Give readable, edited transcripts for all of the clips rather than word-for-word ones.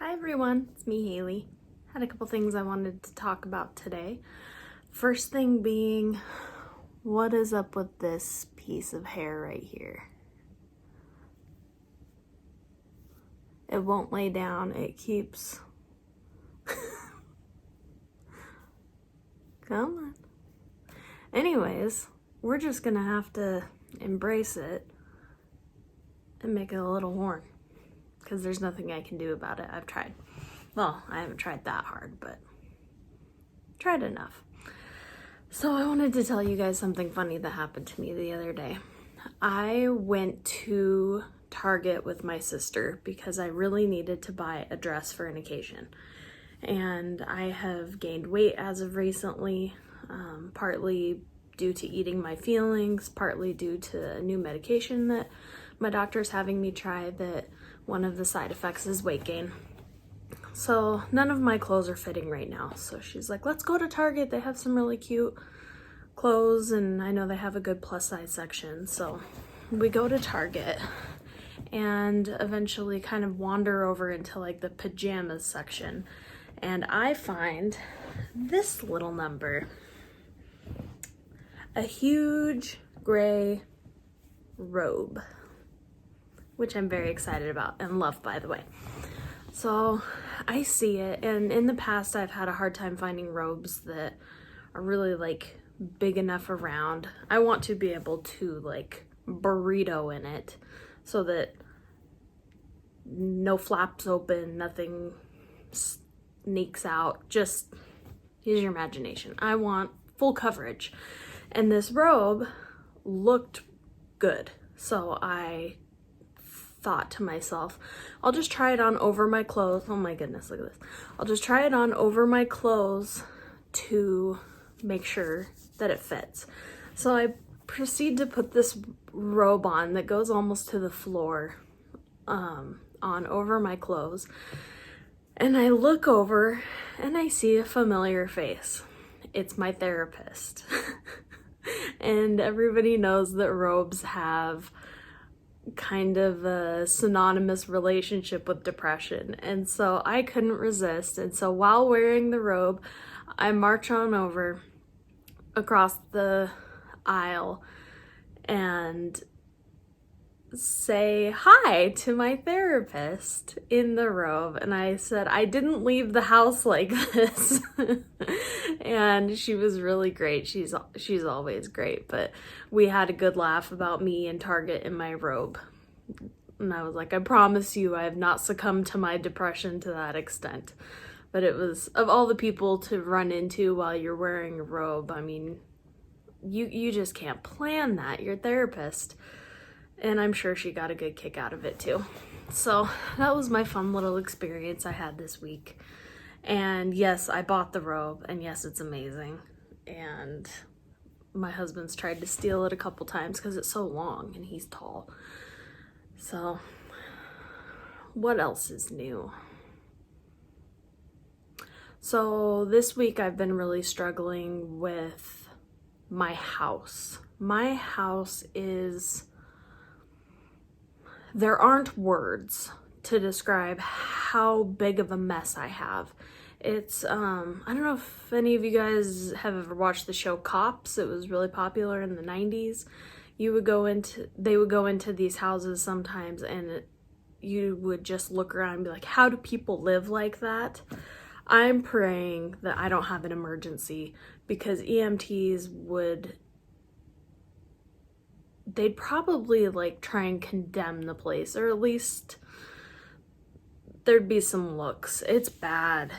Hi everyone, it's me, Haley. Had a couple things I wanted to talk about today. First thing being, what is up with this piece of hair right here? It won't lay down, it keeps... Come on. Anyways, we're just gonna have to embrace it and make it a little horn. Because there's nothing I can do about it. I've tried. Well, I haven't tried that hard, but tried enough. So I wanted to tell you guys something funny that happened to me the other day. I went to Target with my sister because I really needed to buy a dress for an occasion. And I have gained weight as of recently, partly due to eating my feelings, partly due to a new medication that my doctor's having me try that one of the side effects is weight gain. So none of my clothes are fitting right now. So she's like, let's go to Target. They have some really cute clothes and I know they have a good plus size section. So we go to Target and eventually kind of wander over into like the pajamas section. And I find this little number, a huge gray robe, which I'm very excited about and love, by the way. So I see it, and in the past I've had a hard time finding robes that are really like big enough around. I want to be able to like burrito in it so that no flaps open, nothing sneaks out, just use your imagination. I want full coverage. And this robe looked good. So I thought to myself, I'll just try it on over my clothes. Oh my goodness, look at this. I'll just try it on over my clothes to make sure that it fits. So I proceed to put this robe on that goes almost to the floor, on over my clothes. And I look over and I see a familiar face. It's my therapist. And everybody knows that robes have kind of a synonymous relationship with depression. And so I couldn't resist. And so while wearing the robe, I march on over across the aisle and say hi to my therapist in the robe. And I said, I didn't leave the house like this. And she was really great. She's always great, but we had a good laugh about me and Target in my robe. And I was like, I promise you I have not succumbed to my depression to that extent. But it was, of all the people to run into while you're wearing a robe, I mean, you just can't plan that. Your therapist. And I'm sure she got a good kick out of it too. So that was my fun little experience I had this week. And yes, I bought the robe, and yes, it's amazing. And my husband's tried to steal it a couple times because it's so long and he's tall. So what else is new? So this week I've been really struggling with my house. My house is... There aren't words to describe how big of a mess I have. It's, I don't know if any of you guys have ever watched the show Cops. It was really popular in the 90s. They would go into these houses sometimes and you would just look around and be like, how do people live like that? I'm praying that I don't have an emergency because EMTs they'd probably like try and condemn the place, or at least there'd be some looks. It's bad.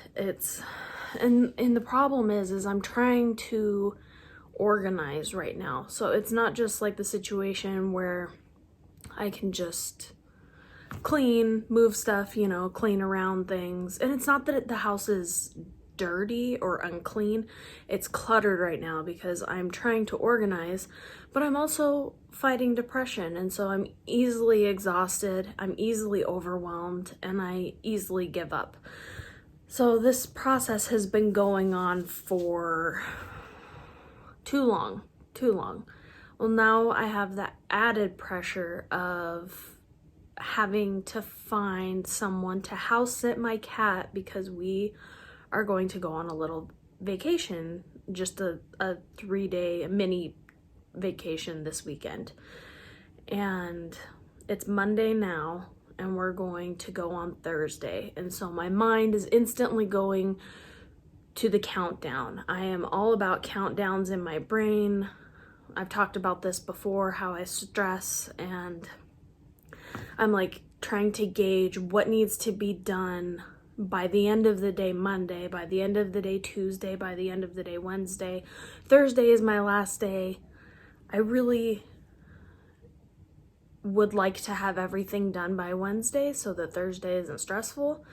And the problem is I'm trying to organize right now. So it's not just like the situation where I can just clean, move stuff, clean around things. And it's not that the house is dirty or unclean. It's cluttered right now because I'm trying to organize, but I'm also fighting depression, and so I'm easily exhausted, I'm easily overwhelmed, and I easily give up. So this process has been going on for too long. Well, now I have the added pressure of having to find someone to house sit my cat because we are going to go on a little vacation, just a 3-day mini vacation this weekend. And it's Monday now, and we're going to go on Thursday. And so my mind is instantly going to the countdown. I am all about countdowns in my brain. I've talked about this before, how I stress, and I'm like trying to gauge what needs to be done by the end of the day Monday, by the end of the day Tuesday, by the end of the day Wednesday. Thursday is my last day. I really would like to have everything done by Wednesday so that Thursday isn't stressful.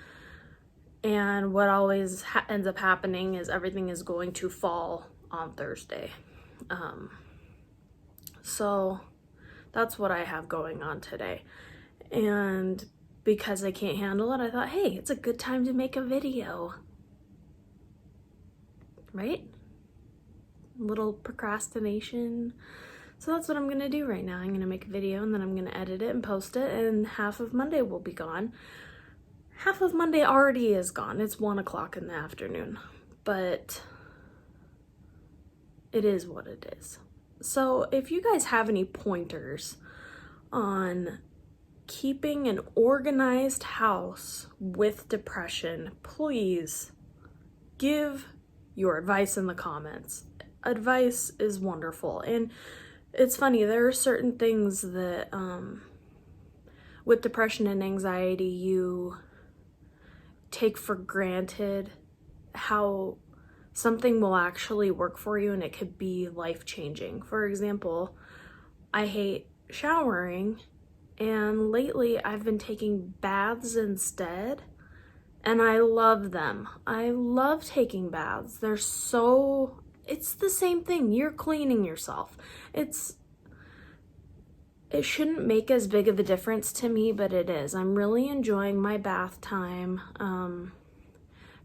And what always ends up happening is everything is going to fall on Thursday. So that's what I have going on today. And because I can't handle it, I thought, hey, it's a good time to make a video. Right? A little procrastination. So that's what I'm gonna do right now. I'm gonna make a video and then I'm gonna edit it and post it, and half of Monday will be gone. Half of Monday already is gone. It's 1 o'clock in the afternoon, but it is what it is. So if you guys have any pointers on keeping an organized house with depression, please give your advice in the comments. Advice is wonderful. And it's funny, there are certain things that with depression and anxiety you take for granted, how something will actually work for you and it could be life-changing. For example, I hate showering, and lately I've been taking baths instead, and I love them. I love taking baths. It's the same thing. You're cleaning yourself. It shouldn't make as big of a difference to me, but it is. I'm really enjoying my bath time.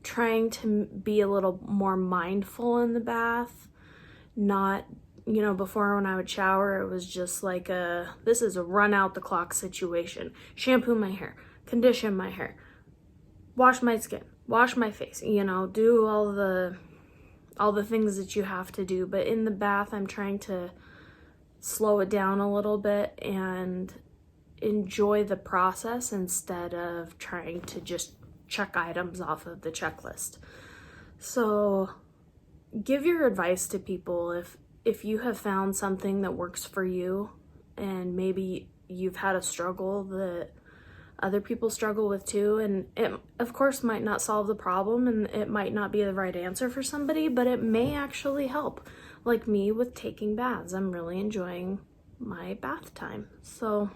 Trying to be a little more mindful in the bath. Not, before when I would shower, it was just like this is a run out the clock situation. Shampoo my hair, condition my hair, wash my skin, wash my face, do all the things that you have to do. But in the bath, I'm trying to slow it down a little bit and enjoy the process instead of trying to just check items off of the checklist. So give your advice to people if you have found something that works for you, and maybe you've had a struggle that other people struggle with too, and it of course might not solve the problem and it might not be the right answer for somebody, but it may actually help. Like me with taking baths, I'm really enjoying my bath time. So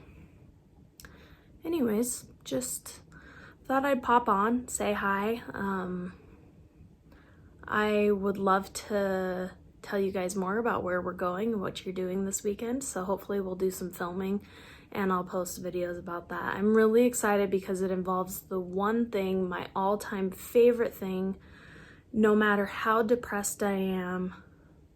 anyways, just thought I'd pop on, say hi. I would love to tell you guys more about where we're going and what you're doing this weekend, so hopefully we'll do some filming and I'll post videos about that. I'm really excited because it involves the one thing, my all-time favorite thing. No matter how depressed I am,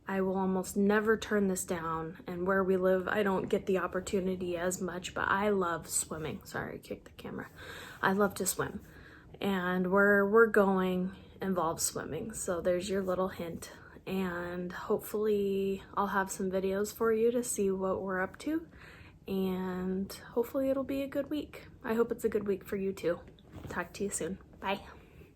I will almost never turn this down, and where we live, I don't get the opportunity as much, but I love swimming. Sorry, I kicked the camera. I love to swim, and where we're going involves swimming, so there's your little hint, and hopefully I'll have some videos for you to see what we're up to, and hopefully it'll be a good week. I hope it's a good week for you too. Talk to you soon. Bye.